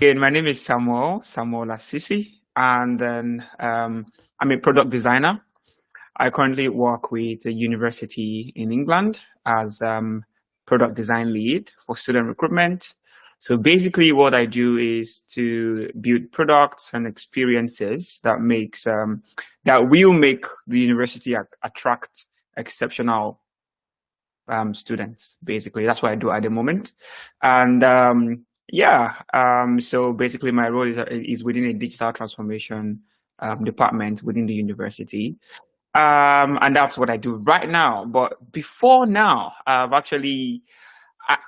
Again, my name is Samuel Lasisi, and then I'm a product designer. I currently work with a university in England as product design lead for student recruitment. So basically, what I do is to build products and experiences that will make the university attract exceptional students. Basically, that's what I do at the moment, and so basically, my role is within a digital transformation department within the university. And that's what I do right now. But before now, I've actually,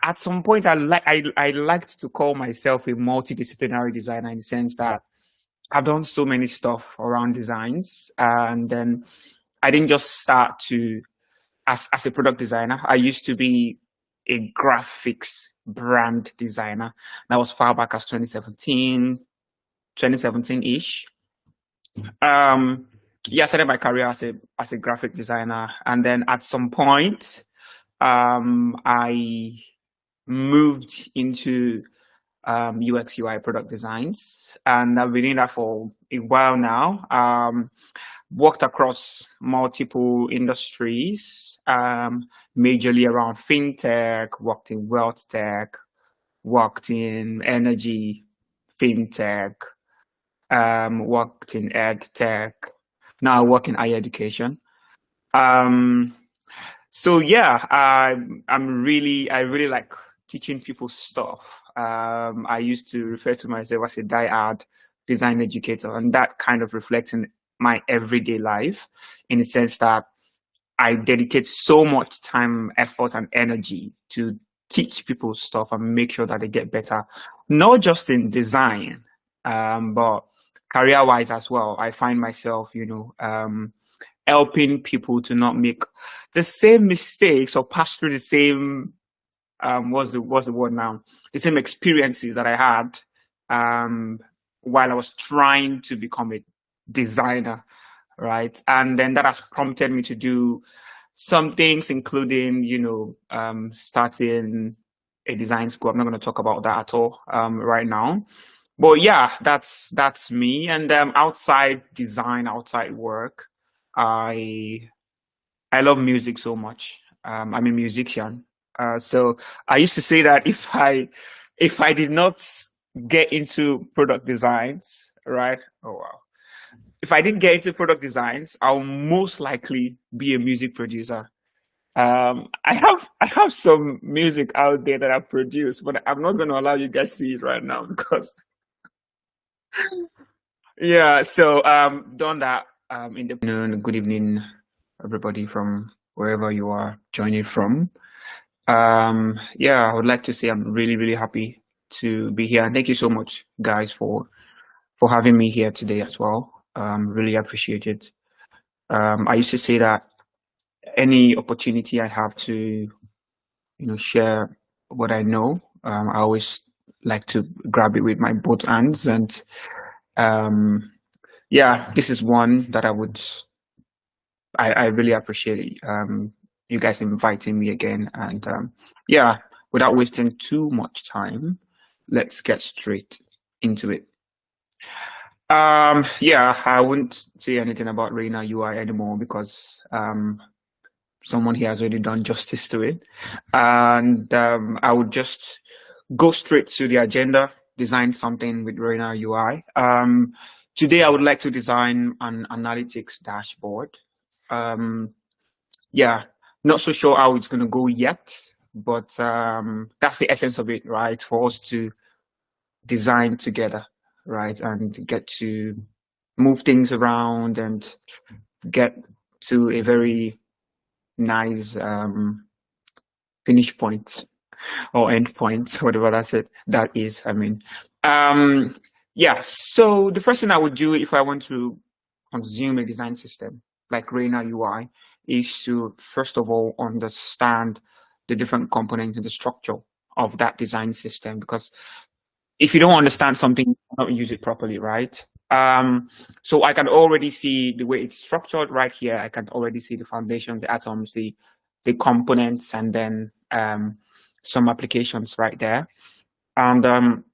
at some point, I liked to call myself a multidisciplinary designer in the sense that I've done so many stuff around designs, and then I didn't just start to as a product designer. I used to be a graphics brand designer. That was far back as 2017-ish. Um, yeah, I started my career as a graphic designer, and then at some point, I moved into UX UI product designs, and I've been doing that for a while now. Worked across multiple industries, majorly around fintech, worked in wealth tech, worked in energy, fintech, worked in ed tech. Now I work in higher education. Um, so yeah, I really like teaching people stuff. I used to refer to myself as a die-hard design educator, and that kind of reflects in my everyday life in the sense that I dedicate so much time, effort, and energy to teach people stuff and make sure that they get better, not just in design, but career-wise as well. I find myself, helping people to not make the same mistakes or pass through the same what's the word now? The same experiences that I had while I was trying to become a designer, right? And then that has prompted me to do some things, including, starting a design school. I'm not going to talk about that at all right now. But yeah, that's me. And outside design, outside work, I I love music so much. I'm a musician. So I used to say that if I did not get into product designs, right? Oh wow. If I didn't get into product designs, I'll most likely be a music producer. I have some music out there that I produce, but I'm not gonna allow you guys to see it right now because yeah, so done that in the afternoon. Good evening, everybody from wherever you are joining from. Yeah, I would like to say I'm really, really happy to be here. And thank you so much, guys, for having me here today as well. Really appreciate it. I used to say that any opportunity I have to, share what I know, I always like to grab it with my both hands. And yeah, this is one that I really appreciate you guys inviting me again. And yeah, without wasting too much time, let's get straight into it. Yeah, I wouldn't say anything about Rayna UI anymore because someone here has already done justice to it. And I would just go straight to the agenda, design something with Rayna UI. Today, I would like to design an analytics dashboard. Um, yeah, not so sure how it's going to go yet, but that's the essence of it, right? For us to design together, right? And get to move things around and get to a very nice finish point or end point, whatever that is. I mean, um, yeah. So the first thing I would do if I want to consume a design system like Rayna UI is to first of all understand the different components and the structure of that design system. Because if you don't understand something, you cannot use it properly, right? So I can already see the way it's structured right here. I can already see the foundation, the atoms, the components, and then some applications right there. And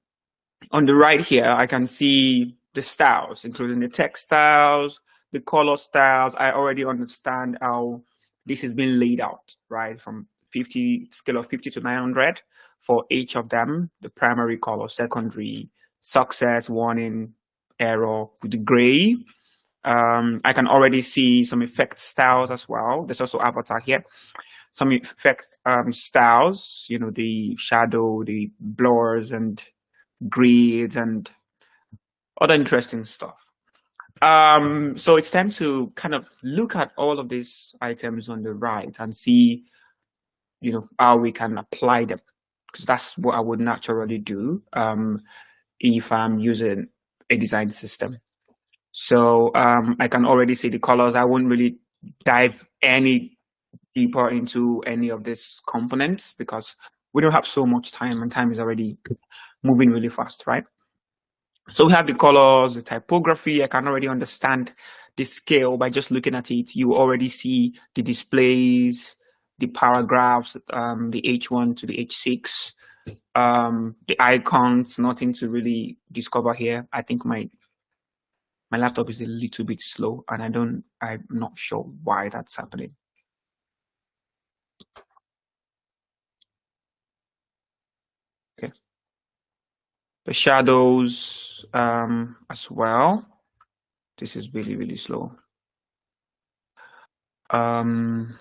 On the right here, I can see the styles, including the text styles, the color styles. I already understand how this has been laid out, right? From 50, scale of 50 to 900 for each of them, the primary color, secondary, success, warning, error with the gray. I can already see some effect styles as well. There's also avatar here. Some effect styles, you know, the shadow, the blurs and grids and other interesting stuff. So it's time to kind of look at all of these items on the right and see, you know, how we can apply them, because that's what I would naturally do if I'm using a design system. So I can already see the colors. I won't really dive any deeper into any of these components because we don't have so much time and time is already moving really fast, right? So we have the colors, the typography. I can already understand the scale by just looking at it. You already see the displays, the paragraphs, the H1 to the H6, the icons, nothing to really discover here. I think my laptop is a little bit slow and I'm not sure why that's happening. Okay. The shadows as well. This is really, really slow. 1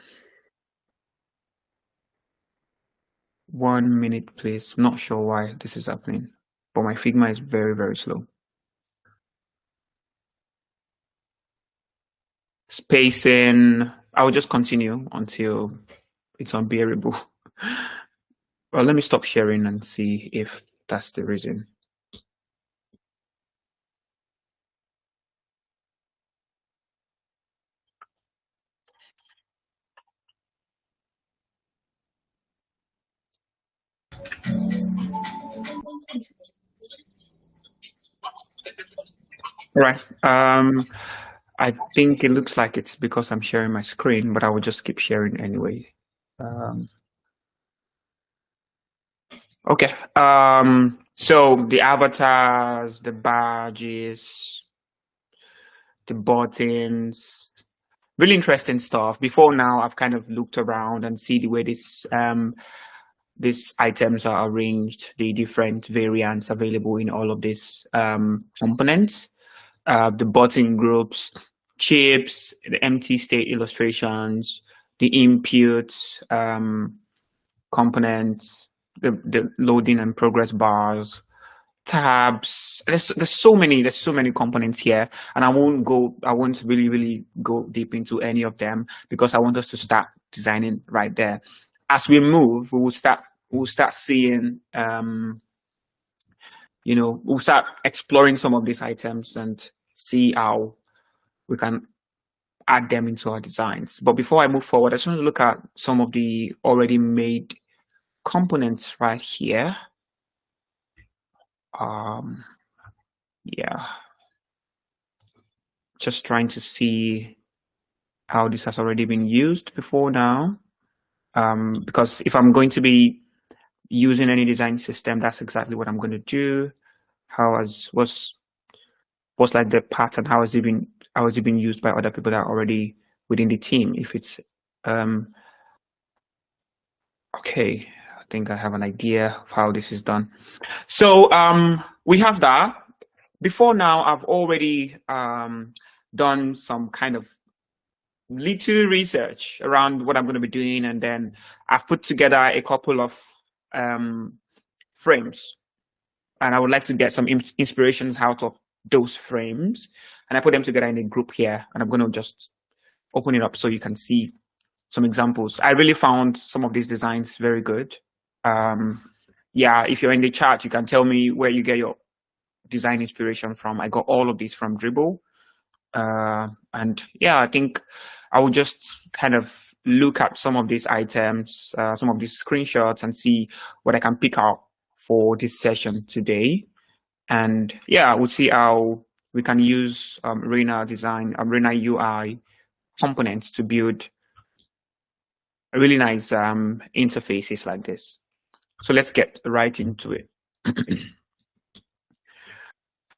minute, please. I'm not sure why this is happening, but my Figma is very, very slow. Spacing, I will just continue until it's unbearable. Well, let me stop sharing and see if that's the reason. Right. I think it looks like it's because I'm sharing my screen, but I will just keep sharing anyway. Okay. So the avatars, the badges, the buttons, really interesting stuff. Before now, I've kind of looked around and see the way these items are arranged, the different variants available in all of these components, the button groups, chips, the empty state illustrations, the inputs, components, the loading and progress bars, tabs. There's so many components here, and I won't really go deep into any of them because I want us to start designing right there. As we move, we'll start seeing we'll start exploring some of these items and see how we can add them into our designs. But before I move forward, I just want to look at some of the already made components right here. Yeah, just trying to see how this has already been used before now. Because if I'm going to be using any design system, that's exactly what I'm going to do. What's like the pattern? How has it been used by other people that are already within the team? If it's okay, I think I have an idea of how this is done. So we have that. Before now, I've already done some kind of little research around what I'm going to be doing, and then I've put together a couple of frames, and I would like to get some inspirations out of those frames, and I put them together in a group here, and I'm going to just open it up so you can see some examples. I really found some of these designs very good. Yeah, if you're in the chat, you can tell me where you get your design inspiration from. I got all of these from Dribble. And yeah, I think I will just kind of look at some of these items, some of these screenshots, and see what I can pick out for this session today. And yeah, we'll see how we can use Rayna UI components to build really nice interfaces like this. So let's get right into it.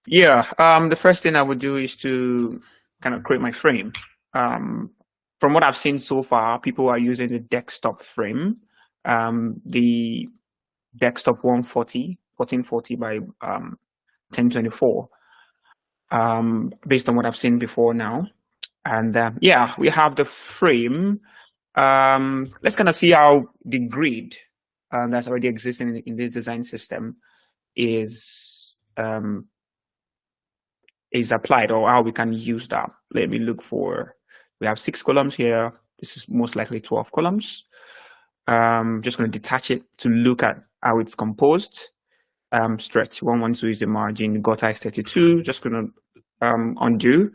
Yeah, the first thing I would do is to kind of create my frame. From what I've seen so far, people are using the desktop frame, the desktop 1440 by 1024, based on what I've seen before now. And yeah, we have the frame. Let's kind of see how the grid that's already existing in this design system is applied, or how we can use that. Let me look for, we have 6 columns here. This is most likely 12 columns. Just going to detach it to look at how it's composed. Stretch 112 is the margin, gutter is 32. Just going to undo,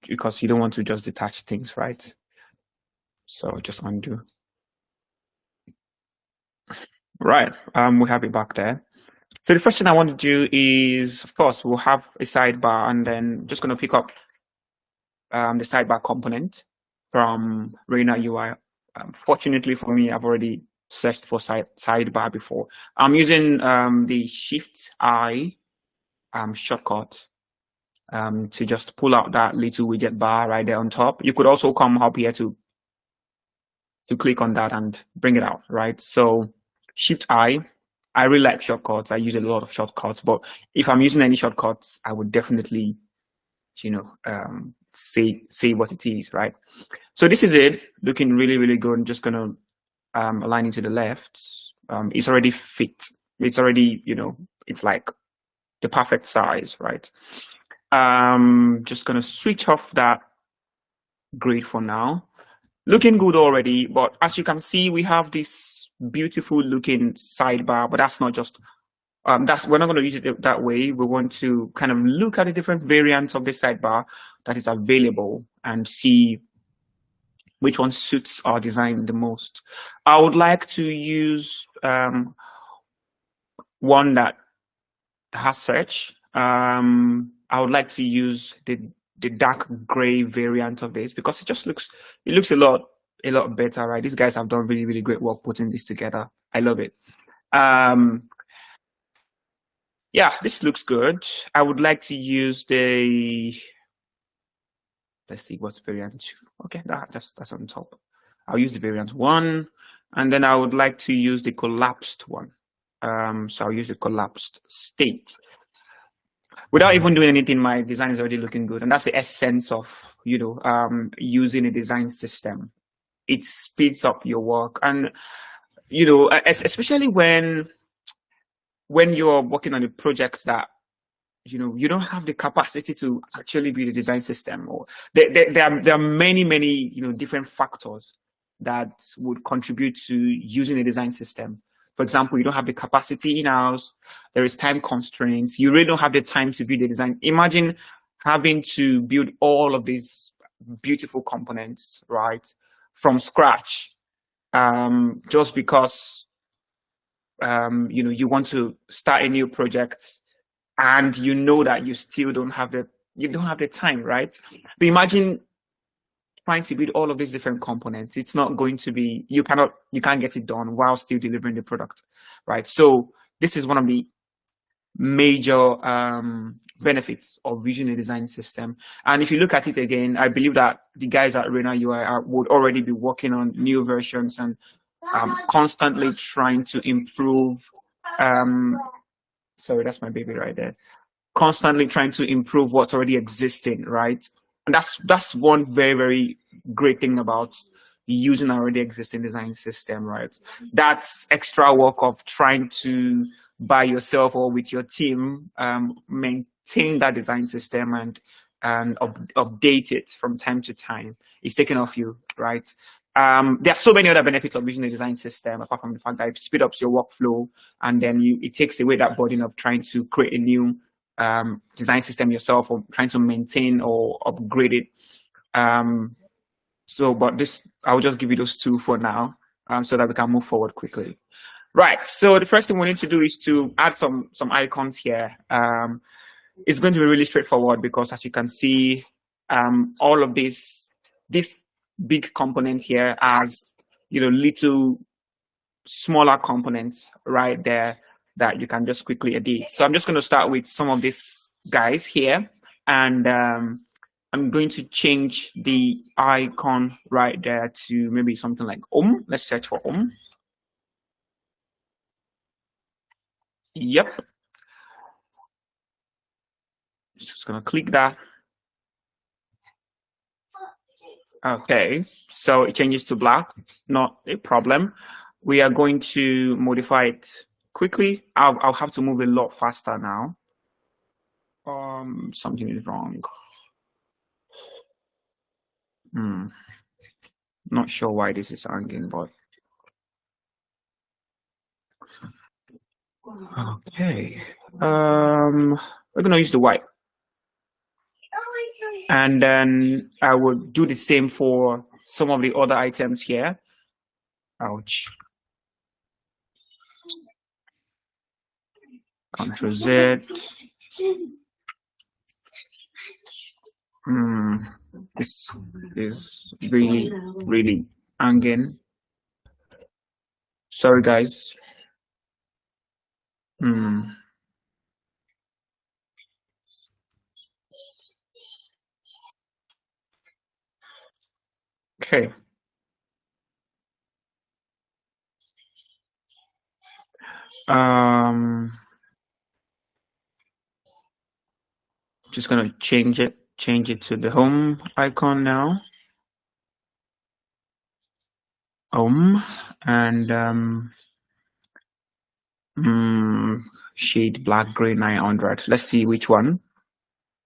because you don't want to just detach things, right? So just undo. Right, we have it back there. So the first thing I want to do is, of course, we'll have a sidebar, and then just going to pick up the sidebar component from Rayna UI. Fortunately for me, I've already searched for sidebar before. I'm using the Shift-I shortcut to just pull out that little widget bar right there on top. You could also come up here to click on that and bring it out, right? So Shift-I. I really like shortcuts. I use a lot of shortcuts, but if I'm using any shortcuts, I would definitely, say what it is, right? So this is it, looking really, really good. I'm just gonna align it to the left. It's already fit. It's already, it's like the perfect size, right? Just gonna switch off that grid for now. Looking good already, but as you can see, we have this beautiful looking sidebar, but that's not just we're not going to use it that way. We want to kind of look at the different variants of the sidebar that is available and see which one suits our design the most. I would like to use one that has search. I would like to use the dark gray variant of this, because it looks a lot better, right? These guys have done really, really great work putting this together. I love it. Yeah, this looks good. I would like to use let's see, what's variant 2. Okay, that's on top. I'll use the variant 1, and then I would like to use the collapsed one. So I'll use the collapsed state. Without even doing anything, my design is already looking good. And that's the essence of, using a design system. It speeds up your work. And, especially when you're working on a project that, you don't have the capacity to actually build a design system, or there are many, different factors that would contribute to using a design system. For example, you don't have the capacity in-house, there is time constraints, you really don't have the time to build a design. Imagine having to build all of these beautiful components, right, from scratch, just because, you want to start a new project, and you know that you still don't have the time, right? But imagine trying to build all of these different components. It's not going to be, you can't get it done while still delivering the product, right? So this is one of the major benefits of using a design system. And if you look at it again, I believe that the guys at Rayna UI would already be working on new versions and constantly trying to improve. Sorry, that's my baby right there. Constantly trying to improve what's already existing, right? And that's one very, very great thing about using an already existing design system, right? That's extra work of trying to, by yourself or with your team, maintain that design system and update it from time to time. It's taken off you, right? There are so many other benefits of using a design system, apart from the fact that it speeds up your workflow, and then it takes away that burden of trying to create a new design system yourself, or trying to maintain or upgrade it. But I'll just give you those two for now, so that we can move forward quickly. Right. So the first thing we need to do is to add some icons here. It's going to be really straightforward, because as you can see, all of this big component here has, little smaller components right there that you can just quickly edit. So I'm just going to start with some of these guys here, and I'm going to change the icon right there to maybe something like Let's search for Yep. Just gonna click that. Okay, so it changes to black, not a problem. We are going to modify it quickly. I'll have to move a lot faster now. Something is wrong. Not sure why this is hanging, but okay. We're gonna use the white, and then I would do the same for some of the other items here. Ouch. Ctrl Z. This is really hanging. Sorry, guys. Okay. Just gonna change it to the home icon now. And shade black gray 900. Let's see which one.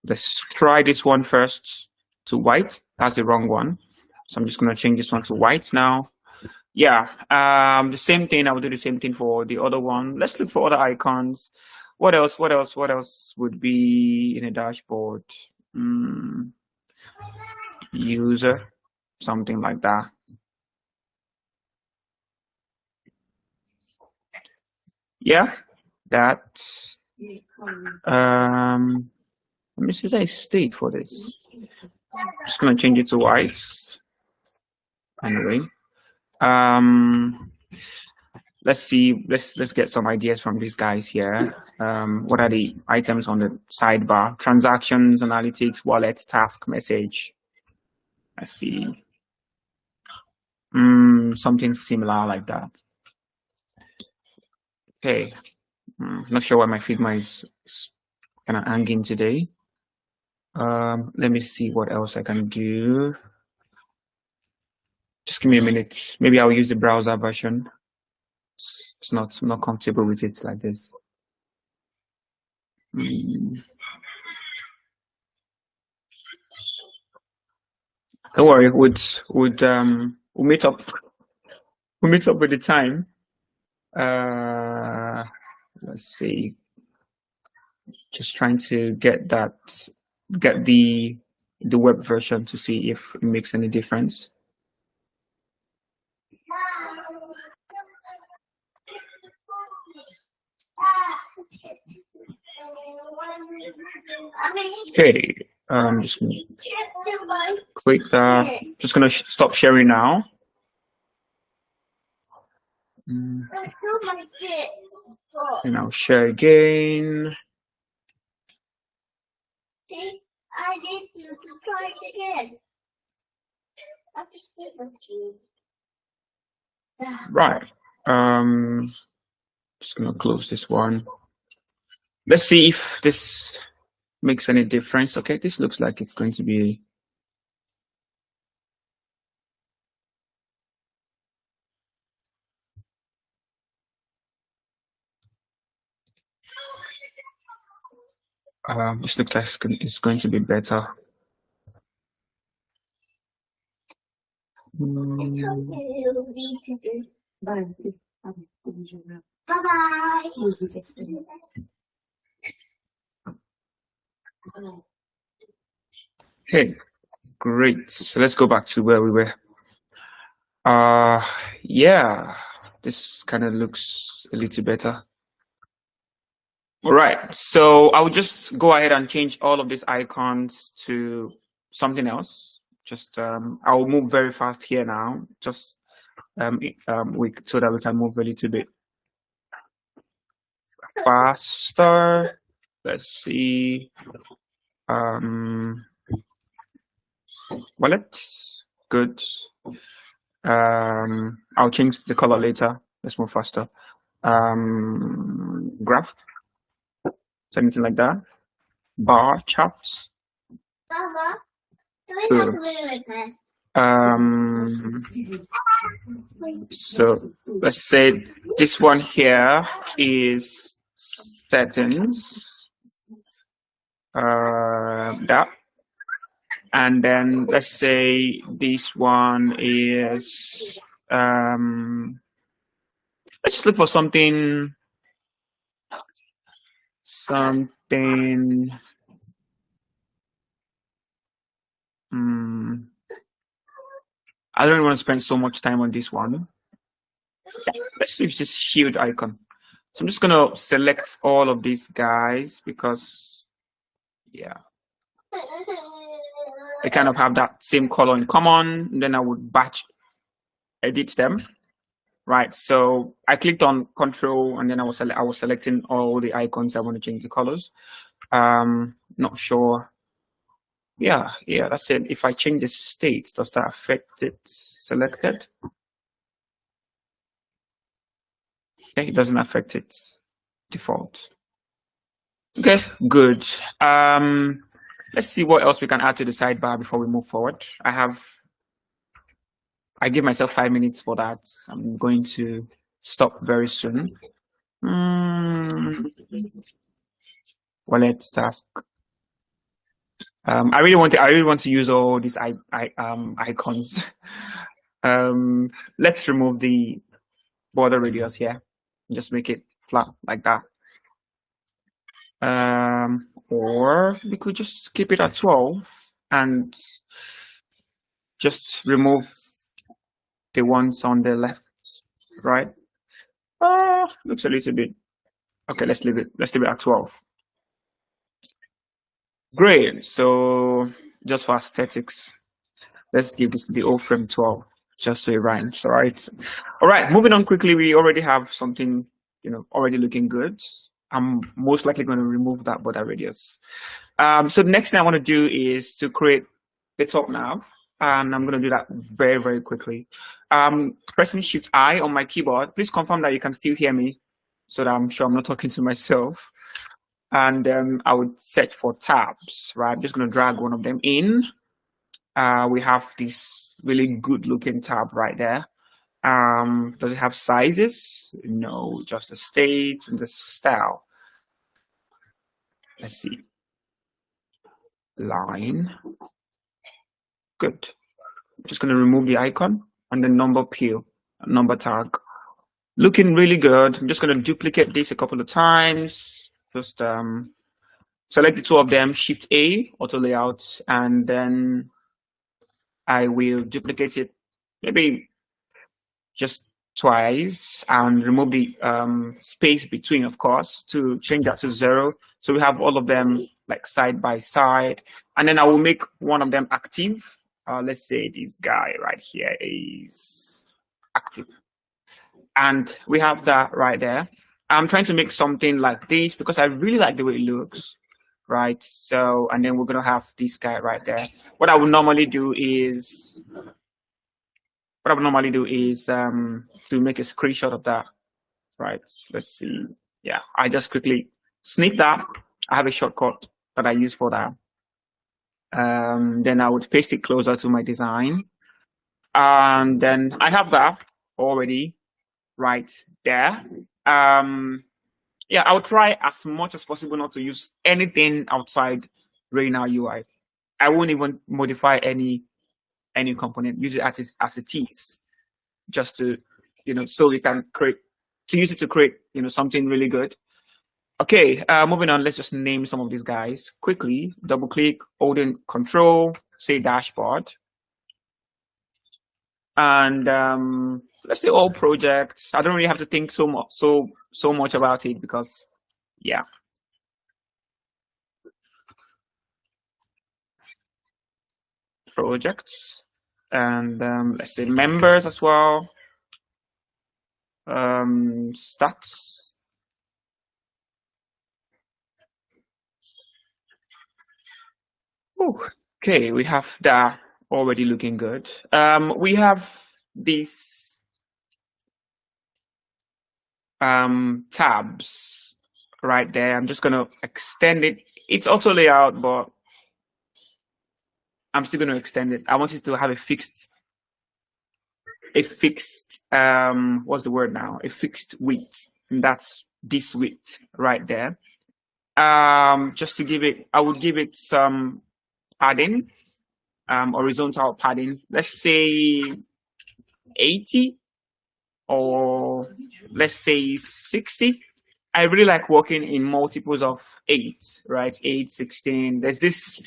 Let's try this one first to white. That's the wrong one. So I'm just gonna change this one to white now. Yeah, the same thing. I will do the same thing for the other one. Let's look for other icons. What else would be in a dashboard? User, something like that. Yeah, that. Let me see if I state for this. I'm just gonna change it to white. Anyway, let's see. Let's get some ideas from these guys here. What are the items on the sidebar? Transactions, analytics, wallet, task, message. Let's see. Something similar like that. Okay. Not sure why my Figma is kind of hanging today. Let me see what else I can do. Just give me a minute. Maybe I'll use the browser version. I'm not comfortable with it like this. Don't worry. We'll meet up. We'll meet up with the time. Let's see. Just trying to get the web version to see if it makes any difference. Okay, I'm just gonna click that. Just gonna stop sharing now. And I'll share again. I need you to try it again. Right. Just gonna close this one. Let's see if this makes any difference. Okay, this looks like it's going to be. This looks like it's going to be better. Bye-bye. Okay, great. So let's go back to where we were. Yeah, this kind of looks a little better. All right, so I'll just go ahead and change all of these icons to something else. Just I'll move very fast here now, just so that we can move a little bit faster. let's see. Wallet, good. I'll change the color later. Let's move faster. Graph, anything like that. Bar charts. Good. So let's say this one here is settings. That. And then let's say this one is let's just look for something I don't want to spend so much time on this one. Let's use this shield icon. So I'm just gonna select all of these guys because yeah, they kind of have that same color in common. And then I would batch edit them. Right, so I clicked on control and then I was selecting all the icons. I want to change the colors. Not sure. Yeah, that's it. If I change the state, does that affect it selected? Okay, it doesn't affect it default. Okay, good. Let's see what else we can add to the sidebar before we move forward. I give myself 5 minutes for that. I'm going to stop very soon. Wallet task. I really want to use all these icons. Let's remove the border radius here. Just make it flat like that. Or we could just keep it at 12 and just remove the ones on the left, right? Looks a little bit. Okay, let's leave it at 12. Great. So just for aesthetics, let's give this the old frame 12, just so it rhymes. All right. All right. Moving on quickly. We already have something, already looking good. I'm most likely going to remove that border radius. So the next thing I want to do is to create the top nav, and I'm going to do that very, very quickly. Pressing Shift I on my keyboard. Please confirm that you can still hear me, so that I'm sure I'm not talking to myself. And I would search for tabs. Right, I'm just going to drag one of them in. We have this really good looking tab right there. Does it have sizes? No, just the state and the style. Let's see. Line. Good. I'm just going to remove the icon and the number tag. Looking really good. I'm just going to duplicate this a couple of times. Just select the two of them, Shift A, auto layout, and then I will duplicate it maybe just twice and remove the space between, of course, to change that to 0. So we have all of them like side by side, and then I will make one of them active. Let's say this guy right here is active, and we have that right there. I'm trying to make something like this because I really like the way it looks, right? So, and then we're gonna have this guy right there. What I would normally do is to make a screenshot of that, right? Let's see. Yeah, I just quickly snip that. I have a shortcut that I use for that. Then I would paste it closer to my design. And then I have that already right there. Yeah, I'll try as much as possible not to use anything outside Rayna UI. I won't even modify any component. Use it as it is, just to so we can use it to create something really good. Okay, moving on. Let's just name some of these guys quickly. Double click, holding Control, say dashboard, and let's say all projects. I don't really have to think so much about it because yeah. Projects, and let's say members as well. Stats, Okay, we have that already looking good. We have these tabs right there. I'm just gonna extend it. It's auto layout, but I'm still gonna extend it. I want it to have a fixed what's the word now? A fixed width. And that's this width right there. Just to give it, I would give it some padding, horizontal padding. Let's say 80 or let's say 60. I really like working in multiples of 8, right? 8, 16. There's this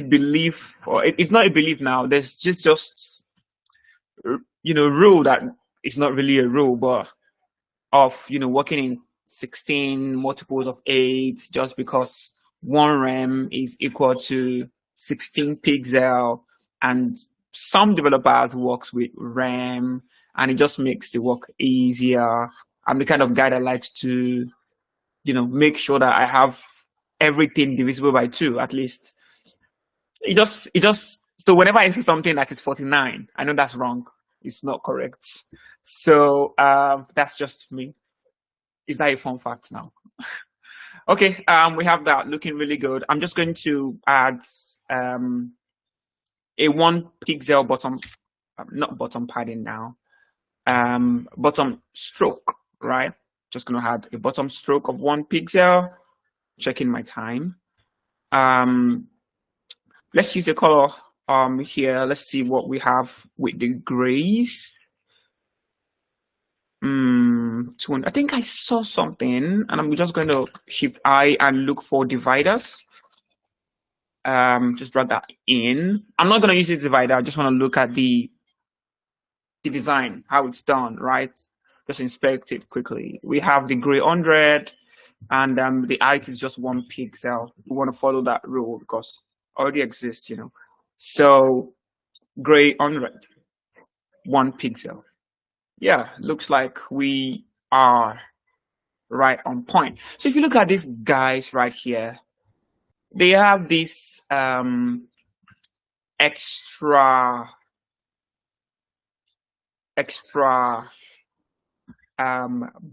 belief, or it's not a belief now. There's just rule that it's not really a rule, but of working in 16 multiples of 8 just because one rem is equal to 16 pixel, and some developers works with rem and it just makes the work easier. I'm the kind of guy that likes to make sure that I have everything divisible by 2 at least. It just so whenever I see something that is 49, I know that's wrong. It's not correct. So that's just me. Is that a fun fact now? Okay, we have that looking really good. I'm just going to add a 1 pixel bottom, not bottom padding now, bottom stroke, right? Just gonna add a bottom stroke of 1 pixel, checking my time. Let's use the color here. Let's see what we have with the grays. I think I saw something, and I'm just going to shift I and look for dividers. Just drag that in. I'm not going to use this divider. I just want to look at the design, how it's done, right? Just inspect it quickly. We have the gray 100, and the height is just 1 pixel. We want to follow that rule because it already exists, So gray 100, 1 pixel. Yeah, looks like we are right on point. So if you look at these guys right here, they have this extra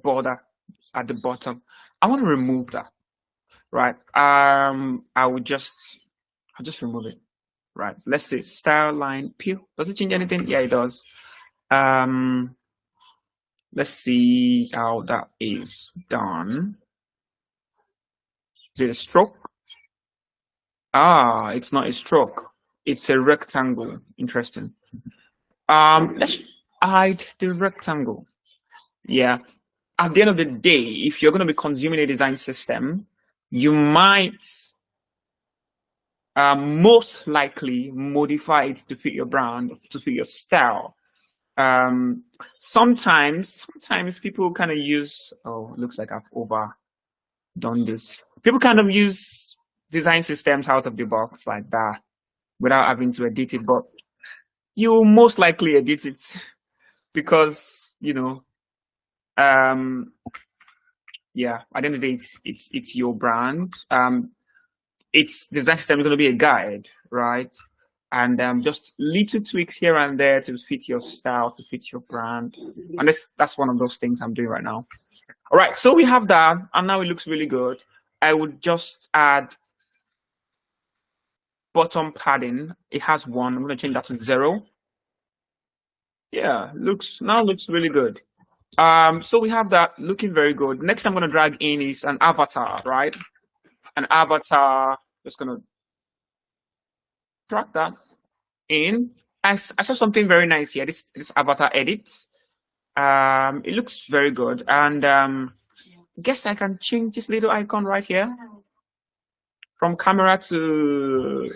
border at the bottom. I want to remove that, right? I'll just remove it, right? Let's say style line pew. Does it change anything? Yeah, it does. Let's see how that is done. Is it a stroke? Ah, it's not a stroke. It's a rectangle. Interesting. Let's hide the rectangle. Yeah. At the end of the day, if you're going to be consuming a design system, you might most likely modify it to fit your brand, to fit your style. Sometimes people kind of use, oh, it looks like I've overdone this. People kind of use design systems out of the box like that without having to edit it, but you most likely edit it because, yeah, at the end of the day, it's your brand. Its design system is going to be a guide, right? And just little tweaks here and there to fit your style, to fit your brand. And that's one of those things I'm doing right now. All right, so we have that, and now it looks really good. I would just add bottom padding. It has 1. I'm going to change that to 0. Yeah, looks really good. So we have that looking very good. Next I'm going to drag in is an avatar, right? An avatar. Just going to drag that in. I saw something very nice here. This avatar edit. It looks very good, and I guess I can change this little icon right here from camera to.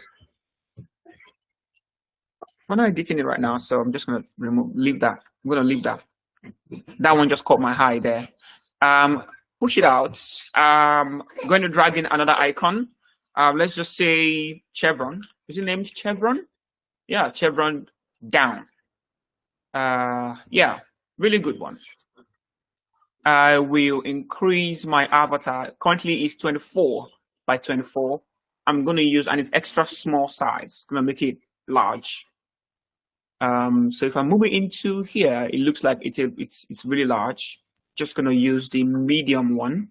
I'm not editing it right now, so I'm just gonna leave that. I'm gonna leave that. That one just caught my eye there. Push it out. I'm going to drag in another icon. Let's just say chevron. Is it named chevron? Yeah, chevron down. Yeah, really good one. I will increase my avatar. Currently it's 24 by 24, I'm going to use, and it's extra small size. I'm going to make it large. So if I move it into here, it looks like it's really large. Just going to use the medium one.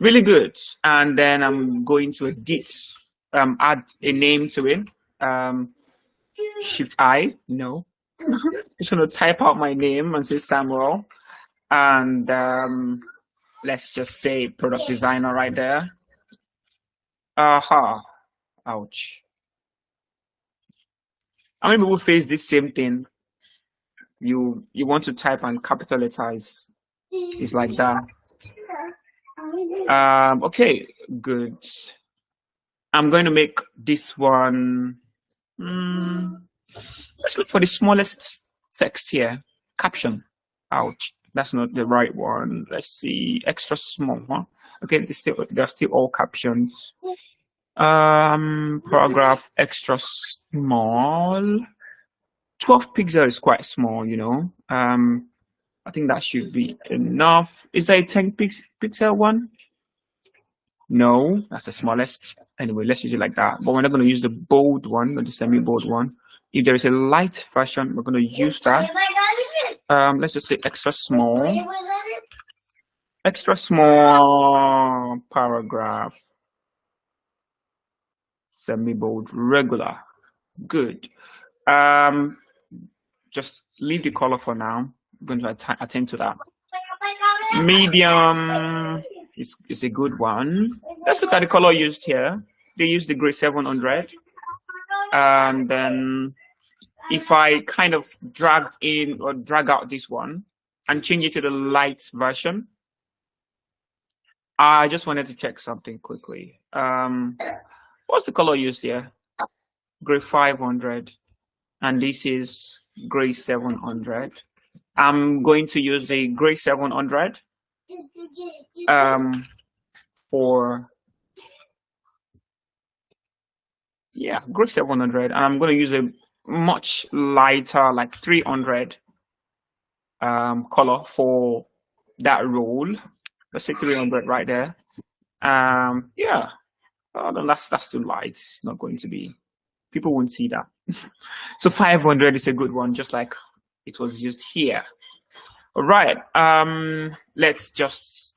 Really good. And then I'm going to edit, add a name to it. Shift I, no. Just going to type out my name and say Samuel. And let's just say product designer right there. Aha. Ouch. How many people face this same thing? You want to type and capitalize. It's like that. Okay, good. I'm going to make this one. Let's look for the smallest text here. Caption. Ouch. That's not the right one. Let's see. Extra small. Huh? Okay, they're still all captions. Paragraph extra small. 12 pixels is quite small, you know. I think that should be enough. Is there a 10 pixel one? No, that's the smallest. Anyway, let's use it like that. But we're not going to use the bold one, or the semi-bold one. If there is a light version, we're going to use that. Let's just say extra small. Extra small paragraph. Semi-bold regular. Good. Just leave the color for now. I'm going to attend to that. Medium is a good one. Let's look at the color used here. They use the gray 700. And then if I kind of drag out this one and change it to the light version, I just wanted to check something quickly. What's the color used here? Gray 500. And this is gray 700. I'm going to use a gray 700 for, yeah, gray 700. And I'm going to use a much lighter, like 300 color for that role. Let's say 300 right there. Yeah, no, that's too light. It's not going to be, people won't see that. So 500 is a good one, just like it was used here. All right, let's just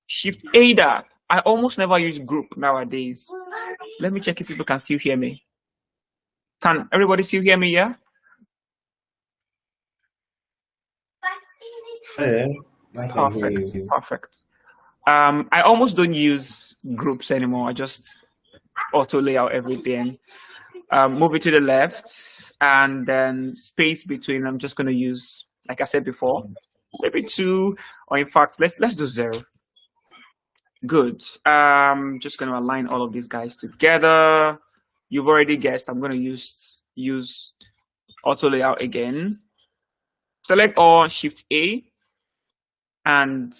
shift A that. I almost never use group nowadays. Let me check if people can still hear me. Can everybody still hear me? Yeah. Perfect. Perfect. I almost don't use groups anymore. I just auto layout everything. Move it to the left, and then space between. I'm just going to use, like I said before, maybe 2, or in fact, let's do 0. Good. Just going to align all of these guys together. You've already guessed. I'm going to use auto layout again. Select all, Shift A, and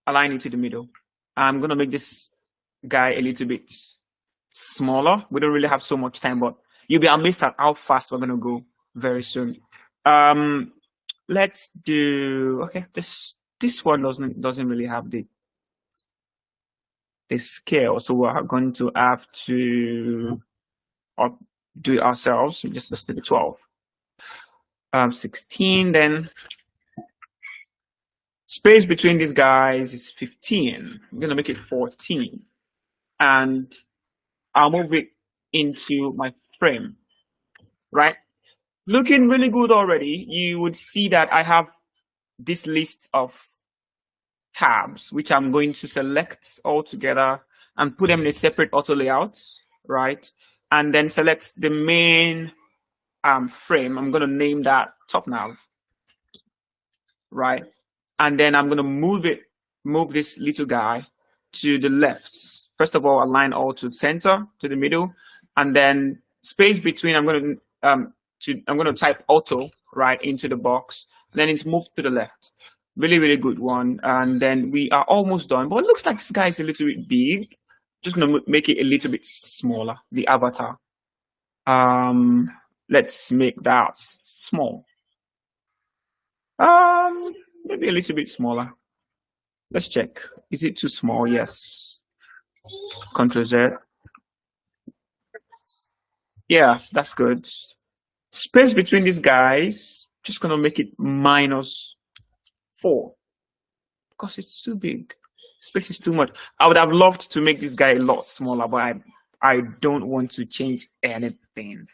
align it to the middle. I'm going to make this guy a little bit smaller. We don't really have so much time, but you'll be amazed at how fast we're going to go very soon. Let's do, okay, this one doesn't really have the scale, so we're going to have to do it ourselves. Just let's do 12. 16, then space between these guys is 15. I'm going to make it 14, and I'll move it into my frame, right? Looking really good already. You would see that I have this list of tabs, which I'm going to select all together and put them in a separate auto layout, right? And then select the main frame. I'm going to name that top nav, right? And then I'm going to move this little guy to the left. First of all, align all to center, to the middle, and then space between. I'm going to type auto right into the box. And then it's moved to the left. Really, really good one. And then we are almost done. But it looks like this guy is a little bit big. Just going to make it a little bit smaller, the avatar. Let's make that small. Maybe a little bit smaller. Let's check. Is it too small? Yes. Ctrl Z. Yeah, that's good. Space between these guys, just gonna make it -4 because it's too big. Space is too much. I would have loved to make this guy a lot smaller, but I don't want to change anything.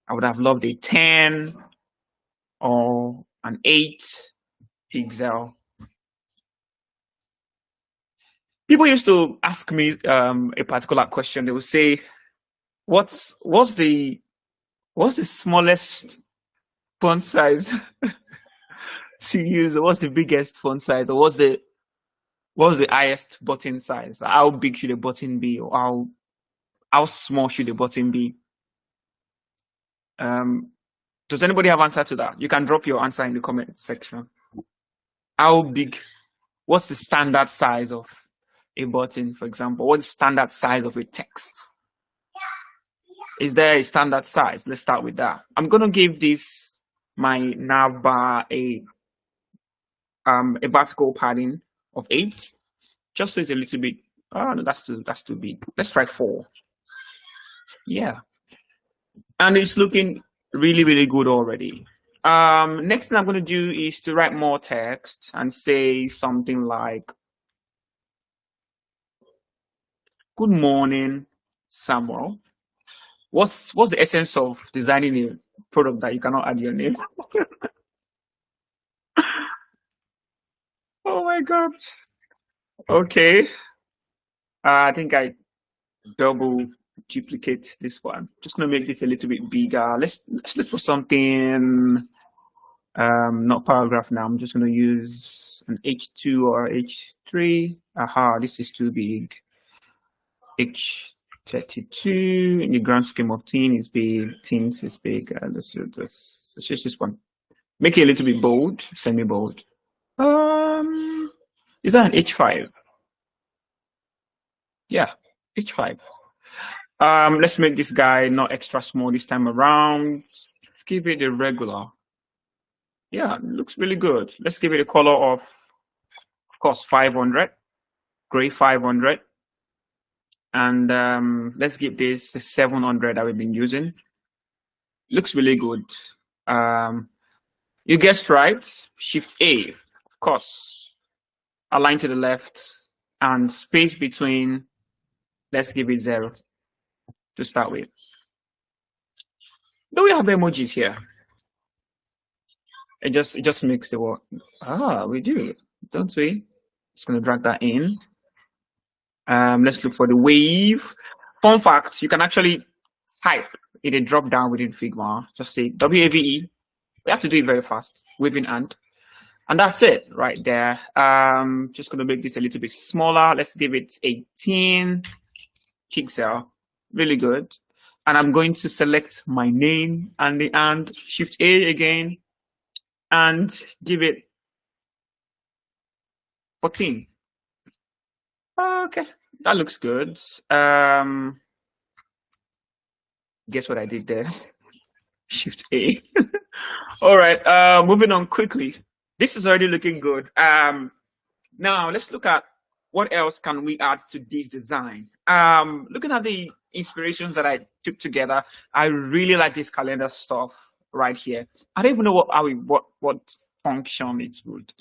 I would have loved a 10 or an 8 pixel. People used to ask me a particular question. They would say, what's the smallest font size to use? Or what's the biggest font size? Or what's the highest button size? How big should a button be? Or how small should a button be? Does anybody have answer to that? You can drop your answer in the comment section. How big? What's the standard size of a button, for example? What's the standard size of a text? Is there a standard size? Let's start with that. I'm gonna give this my nav bar a vertical padding of 8, just so it's a little bit. Oh no, that's too big. Let's try 4. Yeah, and it's looking really good already. Next thing I'm gonna do is to write more text and say something like, "Good morning, Samuel." What's the essence of designing a product that you cannot add your name? Oh my god. Okay. I think I double duplicate this one. Just gonna make this a little bit bigger. Let's look for something. Not paragraph now. I'm just gonna use an H2 or H3. Aha, this is too big. H32 in the grand scheme of things is big. Things is big. Let's use this one. Make it a little bit bold, semi-bold. Is that an H5? Yeah, H5. Let's make this guy not extra small this time around. Let's give it a regular. Yeah, it looks really good. Let's give it a color of course, 500, gray 500. And let's give this the 700 that we've been using. Looks really good. You guessed right. Shift A, of course. Align to the left and space between. Let's give it 0 to start with. Do we have emojis here? It just makes the word. We do, don't we? Just gonna drag that in. Let's look for the wave. Fun fact: you can actually type in a drop down within Figma. Just say WAVE. We have to do it very fast. Waving and that's it right there. Just gonna make this a little bit smaller. Let's give it 18 pixel. Really good. And I'm going to select my name and the and, Shift A again, and give it 14. Okay, that looks good. Guess what I did there? Shift A. All right, moving on quickly. This is already looking good. Now let's look at what else can we add to this design. Looking at the inspirations that I took together, I really like this calendar stuff right here. I don't even know what function it would,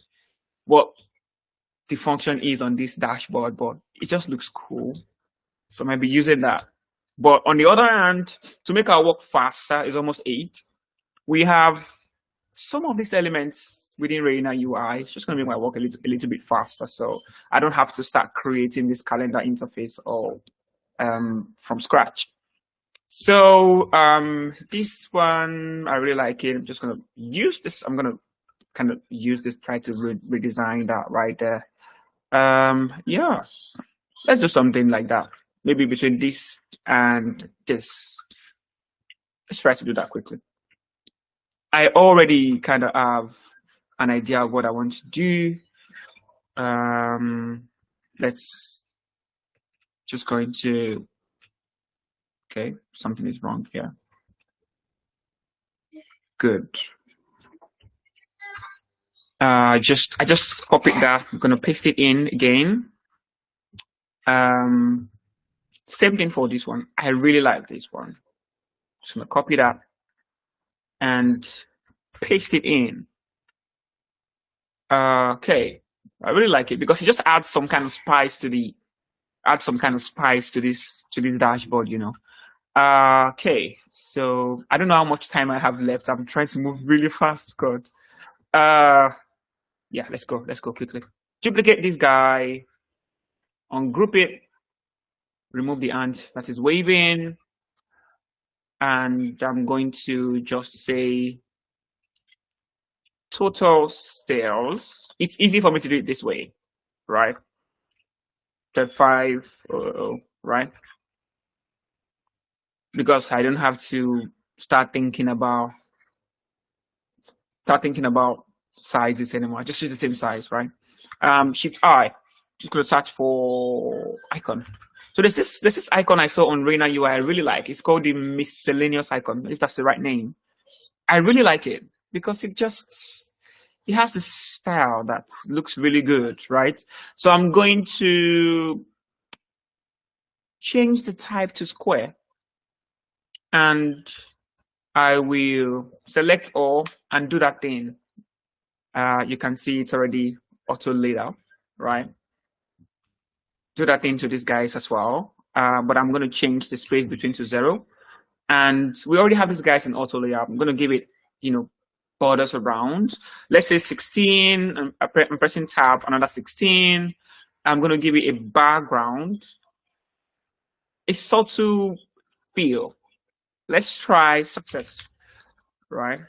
what the function is on this dashboard, but it just looks cool. So maybe using that. But on the other hand, to make our work faster is almost 8. We have some of these elements within Rayna UI. It's just going to make my work a little bit faster. So I don't have to start creating this calendar interface all from scratch. So this one, I really like it. I'm just going to use this. I'm going to kind of use this, try to redesign that right there. Yeah, let's do something like that. Maybe between this and this. Let's try to do that quickly. I already kind of have an idea of what I want to do. Let's just go into, okay, something is wrong here. Good. I just copied that. I'm gonna paste it in again. Same thing for this one. I really like this one. Just gonna copy that and paste it in. Okay, I really like it because it just adds some kind of spice to this dashboard, you know. Okay, so I don't know how much time I have left. I'm trying to move really fast, Scott. Yeah, let's go quickly. Duplicate this guy, ungroup it, remove the ant that is waving, and I'm going to just say total sales. It's easy for me to do it this way, right? 35, right? Because I don't have to start thinking about sizes anymore. I just use the same size, right? Shift I, just gonna search for icon. So there's this icon I saw on Rayna UI I really like. It's called the miscellaneous icon, if that's the right name. I really like it because it has this style that looks really good, right? So I'm going to change the type to square, and I will select all and do that thing. You can see it's already auto laid out, right? Do that thing to these guys as well. But I'm going to change the space between to 0. And we already have these guys in auto layout. I'm going to give it, borders around. Let's say 16. I'm pressing tab, another 16. I'm going to give it a background. A subtle feel. Let's try success, right?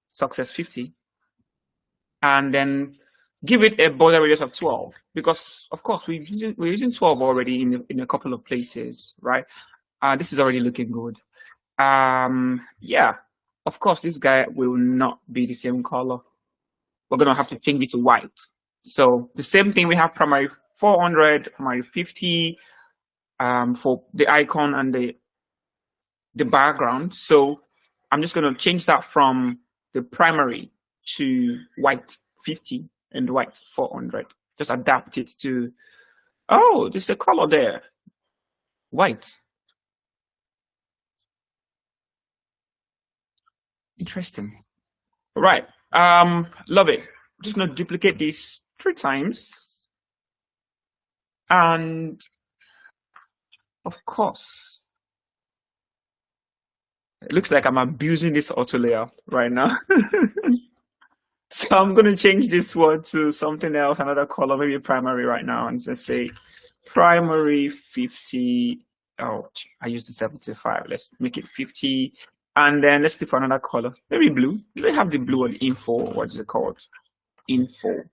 Success 50. And then give it a border radius of 12, because of course we're using 12 already in a couple of places, right? This is already looking good. Yeah, of course this guy will not be the same color. We're gonna have to change it to white. So the same thing, we have primary 400, primary 50, for the icon and the background. So I'm just gonna change that from the primary to white 50 and white 400. Just adapt it to, oh, there's a color there, white. Interesting. All right. Love it. Just gonna duplicate this 3 times, and of course, it looks like I'm abusing this auto layer right now. So I'm gonna change this one to something else, another color, maybe primary right now, and just say primary 50. Oh, I used the 75. Let's make it 50. And then let's look for another color, maybe blue. Do they have the blue on info? What is it called? Info.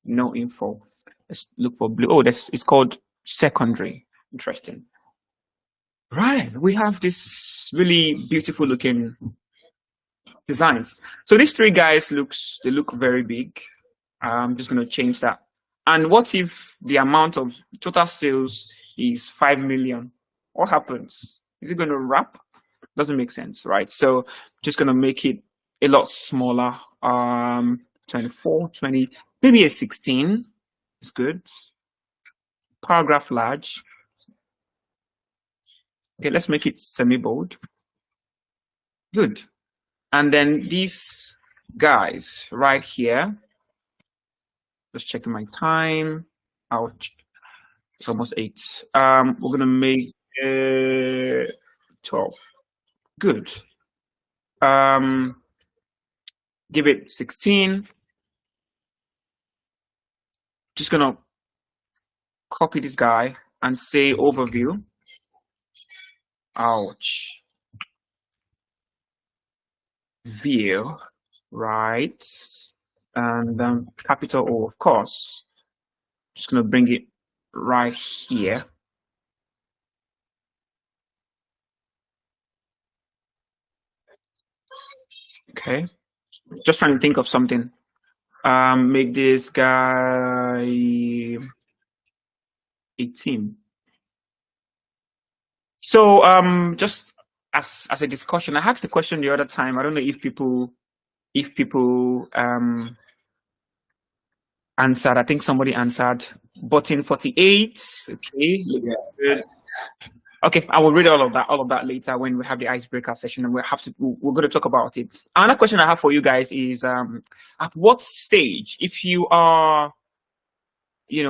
No info. Let's look for blue. Oh, it's called secondary. Interesting. Right. We have this really beautiful looking designs. So these 3 guys they look very big. I'm just going to change that. And what if the amount of total sales is 5 million? What happens? Is it going to wrap? Doesn't make sense, right? So just going to make it a lot smaller. 24, 20, maybe a 16 is good. Paragraph large. Okay, let's make it semi-bold. Good. And then these guys right here, just checking my time. Ouch. It's almost 8. We're gonna make 12. Good. Give it 16. Just gonna copy this guy and say overview. Ouch. View, right? And capital O, of course. Just gonna bring it right here. Okay. Just trying to think of something. Make this guy 18. So just as a discussion, I asked the question the other time. I don't know if people answered. I think somebody answered button 48. Okay, good. Okay, I will read all of that later when we have the icebreaker session, and we're going to talk about it. Another question I have for you guys is, at what stage, if you are,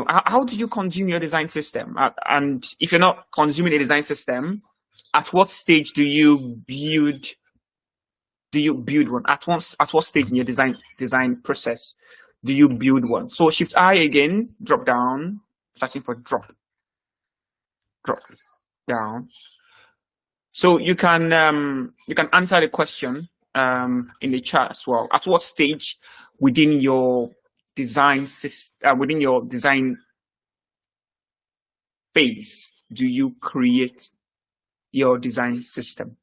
how do you consume your design system? And if you're not consuming a design system, at what stage do you build one? At what stage in your design process do you build one? So Shift I again, drop down, searching for drop down. So you can answer the question in the chat as well. At what stage within your design phase do you create your design system?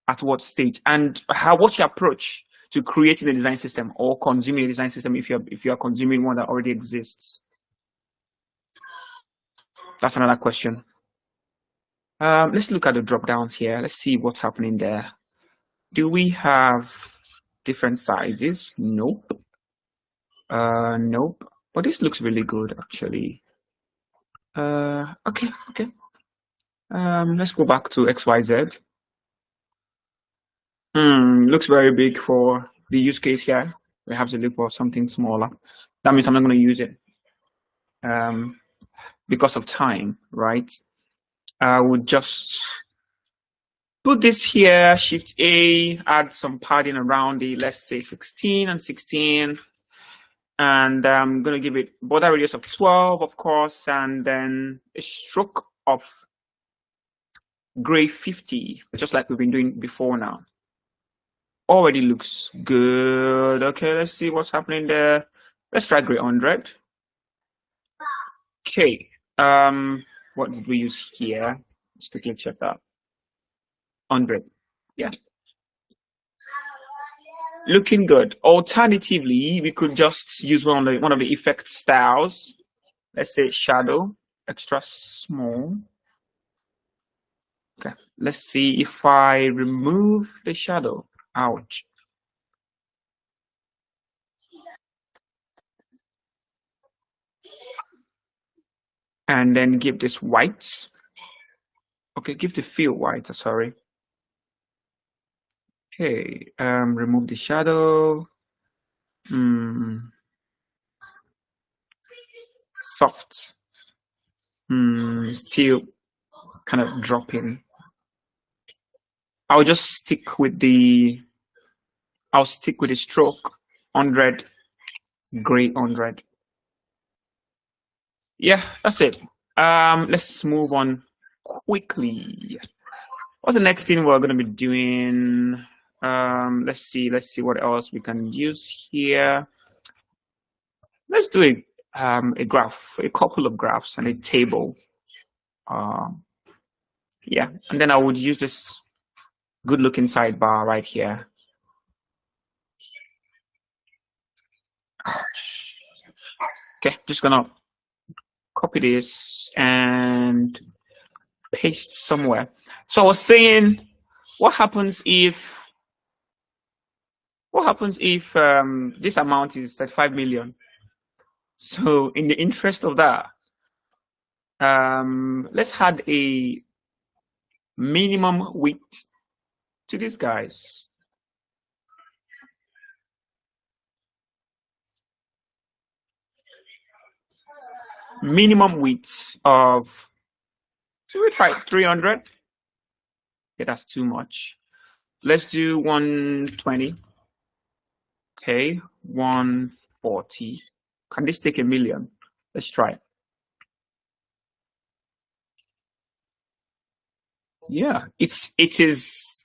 At what stage, and what's your approach to creating a design system or consuming a design system if you're consuming one that already exists? That's another question. Let's look at the drop downs here. Let's see what's happening there. Do we have different sizes? Nope. Nope. But this looks really good actually. Okay. Let's go back to XYZ. Looks very big for the use case here. We have to look for something smaller. That means I'm not going to use it because of time, right? I would just put this here, Shift A, add some padding around it, let's say 16 and 16. And I'm going to give it border radius of 12, of course, and then a stroke of gray 50, just like we've been doing before now. Already looks good. Okay, let's see what's happening there. Let's try gray 100. Okay, what did we use here? Let's quickly check that. 100, yeah. Looking good. Alternatively, we could just use one of the effect styles. Let's say shadow, extra small. Okay, let's see if I remove the shadow. Ouch. And then give this white. Okay, give the fill white, sorry. Okay, remove the shadow. Soft. Still kind of dropping. I'll stick with the stroke 100, gray 100. Yeah, that's it. Let's move on quickly. What's the next thing we're going to be doing? Let's see what else we can use here. Let's do a graph, a couple of graphs and a table. Yeah, and then I would use this good looking sidebar right here. Okay, just gonna copy this and paste somewhere. So I was saying, what happens if this amount is 35 million? So in the interest of that, let's add a minimum width to these guys. Minimum width of, should we try 300? Okay, that's too much. Let's do 120. Okay, 140. Can this take a million? Let's try it. Yeah, it is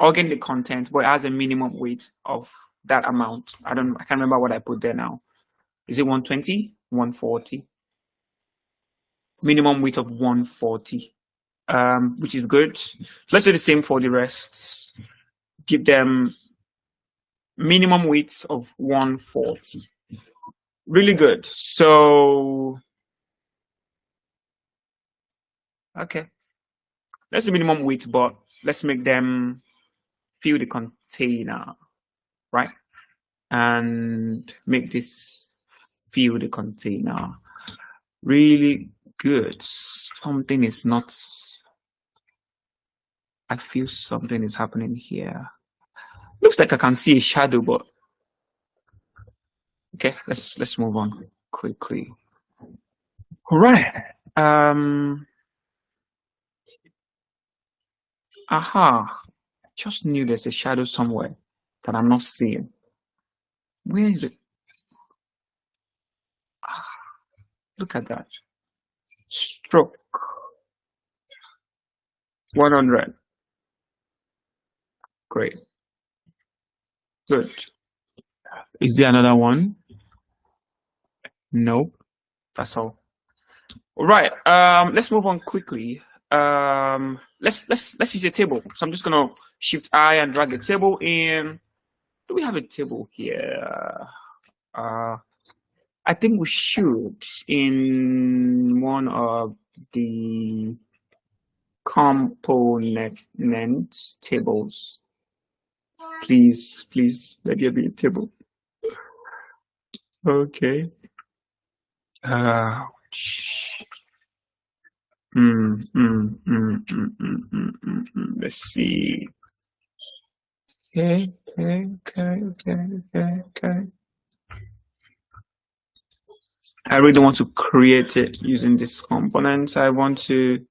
organic content, but it has a minimum weight of that amount. I can't remember what I put there now. Is it 120? 140. Minimum weight of 140, which is good. So let's do the same for the rest. Give them minimum weights of 140. Really good. So, okay. Let's do minimum weight, but let's make them fill the container, right? And make this fill the container. Really good. Something is not. I feel something is happening here. Looks like I can see a shadow, but okay, let's move on quickly. All right. Aha. Just knew there's a shadow somewhere that I'm not seeing. Where is it? Ah, look at that. Stroke. 100. Great. Good. Is there another one? Nope. That's all. All right. Let's move on quickly. Let's use a table. So I'm just gonna shift I and drag the table in. Do we have a table here? I think we should in one of the component tables. Please, let there be a table. Okay. Let's see. Okay. I really want to create it using this component. I want to.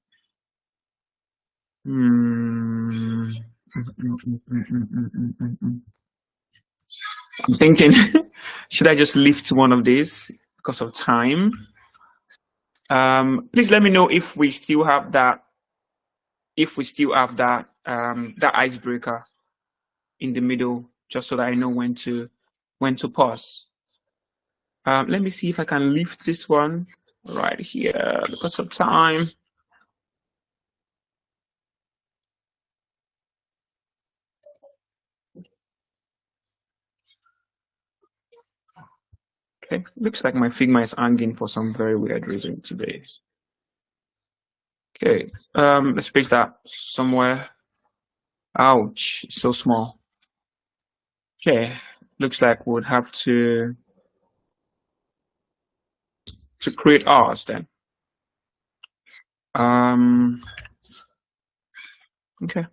I'm thinking, should I just lift one of these because of time? Please let me know if we still have that. If we still have that that icebreaker in the middle, just so that I know when to pause. Let me see if I can lift this one right here because of time. Okay, looks like my Figma is hanging for some very weird reason today. Okay, let's paste that somewhere. Ouch, it's so small. Okay, looks like we'll have to create ours then. Okay.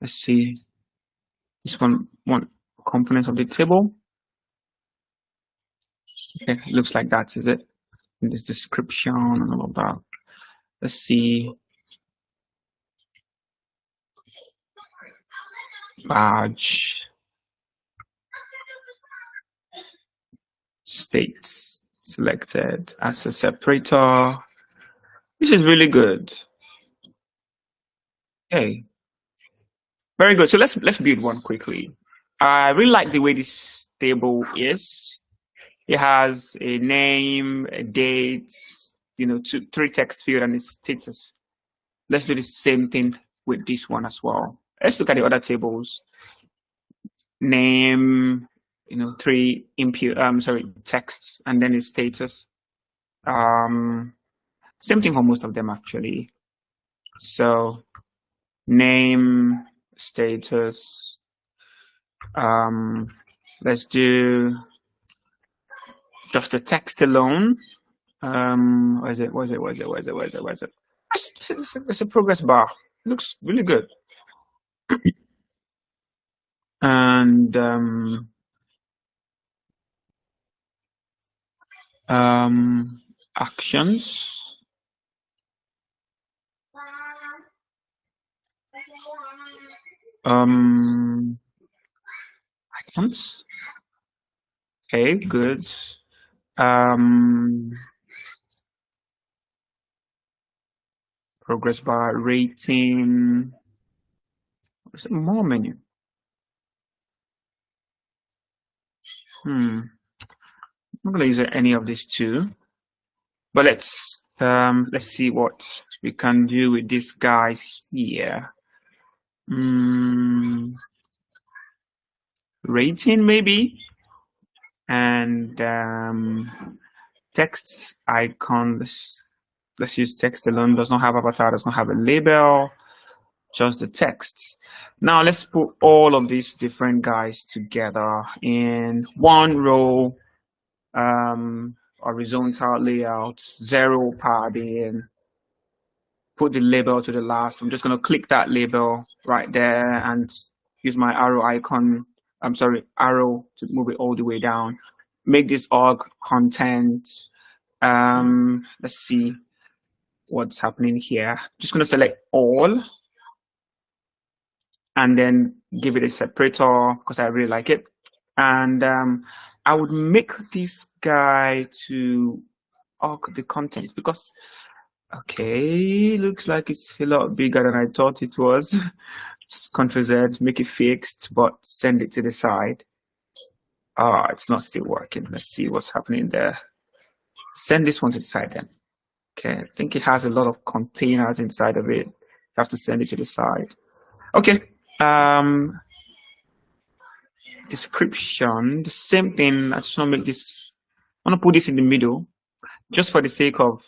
Let's see. This one components of the table. Okay, looks like that is it. In this description and all of that. Let's see. Badge. State selected as a separator. This is really good. Okay. Very good. So let's build one quickly. I really like the way this table is. It has a name, a date, three text field and a status. Let's do the same thing with this one as well. Let's look at the other tables. Name, three texts, and then the status. Same thing for most of them actually. So name, status. Let's do just the text alone. Where is it? It's a progress bar. Looks really good. And actions. Items. Okay, good. Progress bar, rating. What's more menu? I'm not gonna use any of these two, but let's see what we can do with these guys here. Rating maybe, and text icon. Let's use text alone. Does not have avatar. Does not have a label. just the text. Now let's put all of these different guys together in one row, horizontal layout, 0 padding. Put the label to the last. I'm just going to click that label right there and use my arrow icon. Arrow to move it all the way down. Make this org content. Let's see what's happening here. Just going to select all and then give it a separator because I really like it. And I would make this guy to org the content because, okay, looks like it's a lot bigger than I thought it was. Just Ctrl Z, make it fixed, but send it to the side. It's not still working. Let's see what's happening there. Send this one to the side then. Okay, I think it has a lot of containers inside of it. You have to send it to the side. Okay. Description, the same thing. I just want to make this, I want to put this in the middle, just for the sake of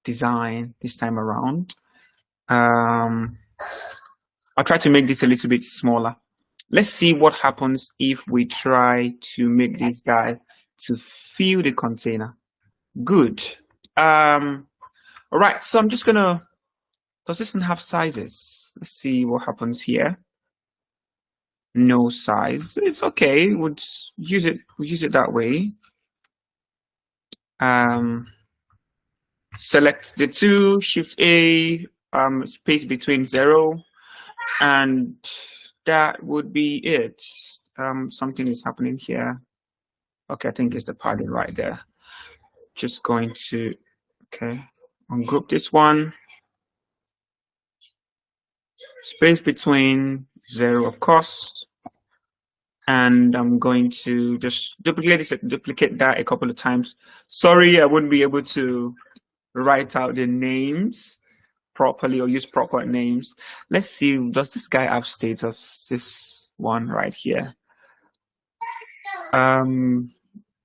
design this time around. I'll try to make this a little bit smaller. Let's see what happens if we try to make this guy to fill the container. Good. All right, so I'm just gonna, does this have sizes? Let's see what happens here. No size. It's okay. We'll use it that way. Select the 2, Shift A, space between 0, and that would be it. Something is happening here. Okay, I think it's the padding right there. Just going to, okay, ungroup this one. Space between 0, of course. And I'm going to just duplicate that a couple of times. Sorry, I wouldn't be able to write out the names properly or use proper names. Let's see, does this guy have status? This one right here.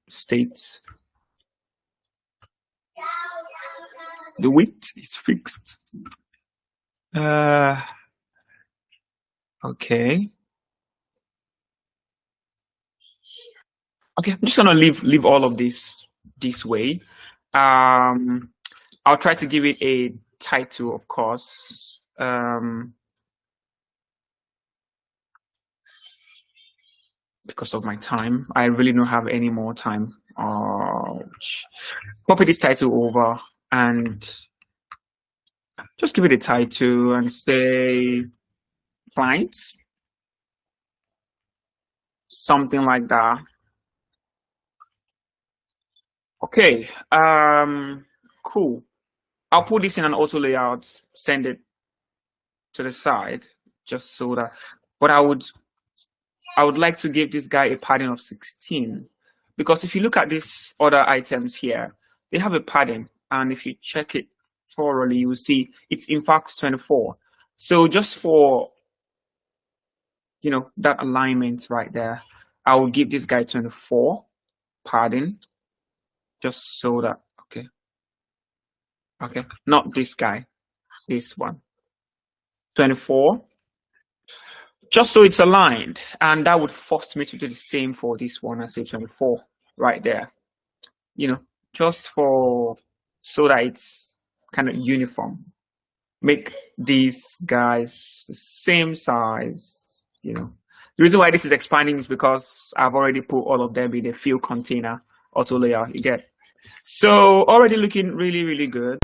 State. The width is fixed. Okay. Okay, I'm just gonna leave all of this way. I'll try to give it a title, of course. Because of my time, I really don't have any more time. Copy this title over and just give it a title and say clients, something like that. Okay, cool. I'll put this in an auto layout, send it to the side, just so that, but I would like to give this guy a padding of 16, because if you look at these other items here, they have a padding, and if you check it thoroughly, you will see it's in fact 24. So just for, you know, that alignment right there, I will give this guy 24 padding, just so that, okay, not this guy, this one, 24. Just so it's aligned, and that would force me to do the same for this one. I say 24 right there, you know, just for, so that it's kind of uniform. Make these guys the same size, you know. The reason why this is expanding is because I've already put all of them in a field container auto layout, you get. So already looking really, really good.